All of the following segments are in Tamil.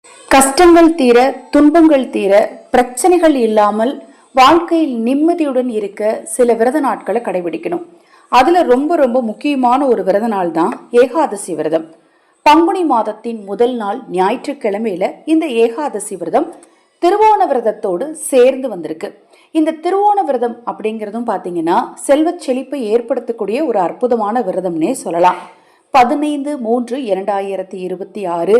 கஷ்டங்கள் தீர, துன்பங்கள் தீர, பிரச்சனைகள் இல்லாமல் வாழ்க்கையில் நிம்மதியுடன் இருக்க சில விரத நாட்களை கடைபிடிக்கணும். அதுல ரொம்ப ரொம்ப முக்கியமான ஒரு விரத நாள் தான் ஏகாதசி விரதம். பங்குனி மாதத்தின் முதல் நாள் ஞாயிற்றுக்கிழமையில இந்த ஏகாதசி விரதம் திருவோண விரதத்தோடு சேர்ந்து வந்திருக்கு. இந்த திருவோண விரதம் அப்படிங்கிறதும் பார்த்தீங்கன்னா செல்வச் செழிப்பை ஏற்படுத்தக்கூடிய ஒரு அற்புதமான விரதம்னே சொல்லலாம். 15/3/2026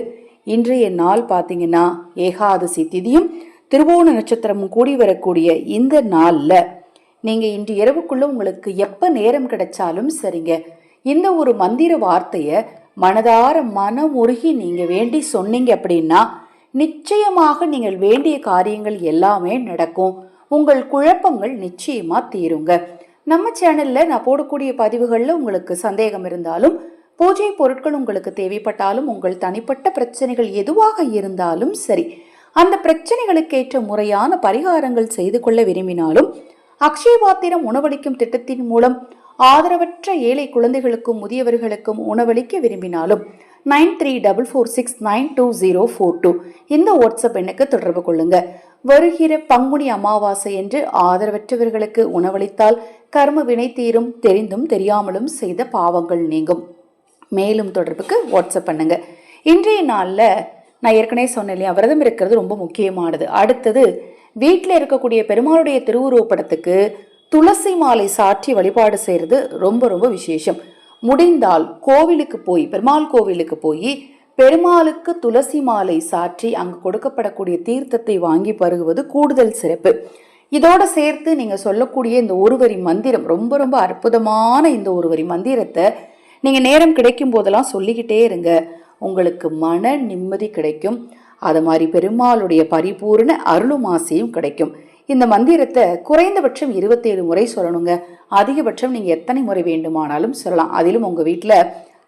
இன்றைய நாள் பார்த்தீங்கன்னா ஏகாதசி திதியும் திருவோண நட்சத்திரமும் கூடி வரக்கூடிய இந்த நாளில் நீங்கள் இன்று இரவுக்குள்ள உங்களுக்கு எப்போ நேரம் கிடைச்சாலும் சரிங்க, இந்த ஒரு மந்திர வார்த்தையை மனதார மனமுருகி நீங்கள் வேண்டி சொன்னீங்க அப்படின்னா நிச்சயமாக நீங்கள் வேண்டிய காரியங்கள் எல்லாமே நடக்கும். உங்கள் குழப்பங்கள் நிச்சயமா தீருங்க. நம்ம சேனல்ல நான் போடக்கூடிய பதிவுகளில் உங்களுக்கு சந்தேகம் இருந்தாலும், பூஜை பொருட்கள் உங்களுக்கு தேவைப்பட்டாலும், உங்கள் தனிப்பட்ட பிரச்சனைகள் எதுவாக இருந்தாலும் சரி, அந்த பிரச்சனைகளுக்கேற்ற முறையான பரிகாரங்கள் செய்து கொள்ள விரும்பினாலும், அக்ஷய பாத்திரம் உணவளிக்கும் திட்டத்தின் மூலம் ஆதரவற்ற ஏழை குழந்தைகளுக்கும் முதியவர்களுக்கும் உணவளிக்க விரும்பினாலும் 9344692042 இந்த வாட்ஸ்அப் எண்ணுக்கு தொடர்பு கொள்ளுங்க. வருகிற பங்குனி அமாவாசை என்று ஆதரவற்றவர்களுக்கு உணவளித்தால் கர்ம வினை தீரும், தெரிந்தும் தெரியாமலும் செய்த பாவங்கள் நீங்கும். மேலும் தொடர்புக்கு வாட்ஸ்அப் பண்ணுங்க. இன்றைய நாளில் நான் ஏற்கனவே சொன்னேன் இல்லையா, விரதம் இருக்கிறது ரொம்ப முக்கியமானது. அடுத்தது வீட்டில் இருக்கக்கூடிய பெருமாளுடைய திருவுருவப்படத்துக்கு துளசி மாலை சாற்றி வழிபாடு செய்கிறது ரொம்ப ரொம்ப விசேஷம். முடிந்தால் கோவிலுக்கு போய், பெருமாள் கோவிலுக்கு போய் பெருமாளுக்கு துளசி மாலை சாற்றி அங்கு கொடுக்கப்படக்கூடிய தீர்த்தத்தை வாங்கி பருகுவது கூடுதல் சிறப்பு. இதோட சேர்த்து நீங்க சொல்லக்கூடிய இந்த ஒரு வரி மந்திரம், ரொம்ப ரொம்ப அற்புதமான இந்த ஒரு வரி மந்திரத்தை நீங்க நேரம் கிடைக்கும் போதெல்லாம் சொல்லிக்கிட்டே இருங்க. உங்களுக்கு மன நிம்மதி கிடைக்கும். அது மாதிரி பெருமாளுடைய பரிபூர்ண அருளுமாசையும் கிடைக்கும். இந்த மந்திரத்தை குறைந்தபட்சம் 27 முறை சொல்லணுங்க. அதிகபட்சம் நீங்க எத்தனை முறை வேண்டுமானாலும் சொல்லலாம். அதிலும் உங்க வீட்டுல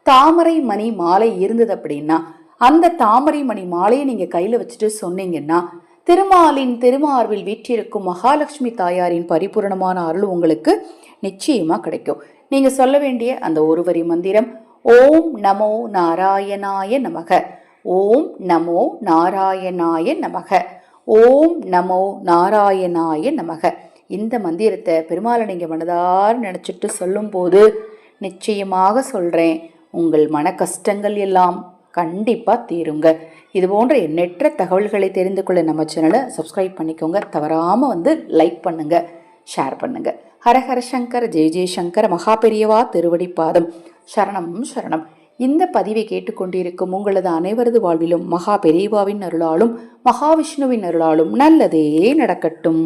தாமரை மணி மாலை இருந்தது அப்படின்னா அந்த தாமரை மணி மாலையை நீங்க கையில வச்சுட்டு சொன்னீங்கன்னா திருமாலின் திருமார்பில் வீற்றிருக்கும் மகாலட்சுமி தாயாரின் பரிபூர்ணமான அருள் உங்களுக்கு நிச்சயமா கிடைக்கும். நீங்க சொல்ல வேண்டிய அந்த ஒரு வரி மந்திரம், ஓம் நமோ நாராயணாய நமக, ஓம் நமோ நாராயணாய நமக, ஓம் நமோ நாராயணாய நமக. இந்த மந்திரத்தை பெருமாளை நீங்க மனதார நினைச்சிட்டு சொல்லும் போது நிச்சயமாக சொல்றேன், உங்கள் மன கஷ்டங்கள் எல்லாம் கண்டிப்பா தீருங்க. இது போன்ற எண்ணற்ற தகவல்களை தெரிந்து கொள்ள நம்ம சேனலை சப்ஸ்கிரைப் பண்ணிக்கோங்க. தவறாம லைக் பண்ணுங்க, ஷேர் பண்ணுங்க. ஹரஹர சங்கர், ஜெய ஜெயசங்கர், மகா பெரியவா திருவடி பாதம் சரணம் சரணம். இந்த பதிவை கேட்டுக்கொண்டிருக்கும் உங்களது அனைவரது வாழ்விலும் மகா பெரியவாவின் அருளாலும் மகாவிஷ்ணுவின் அருளாலும் நல்லதே நடக்கட்டும்.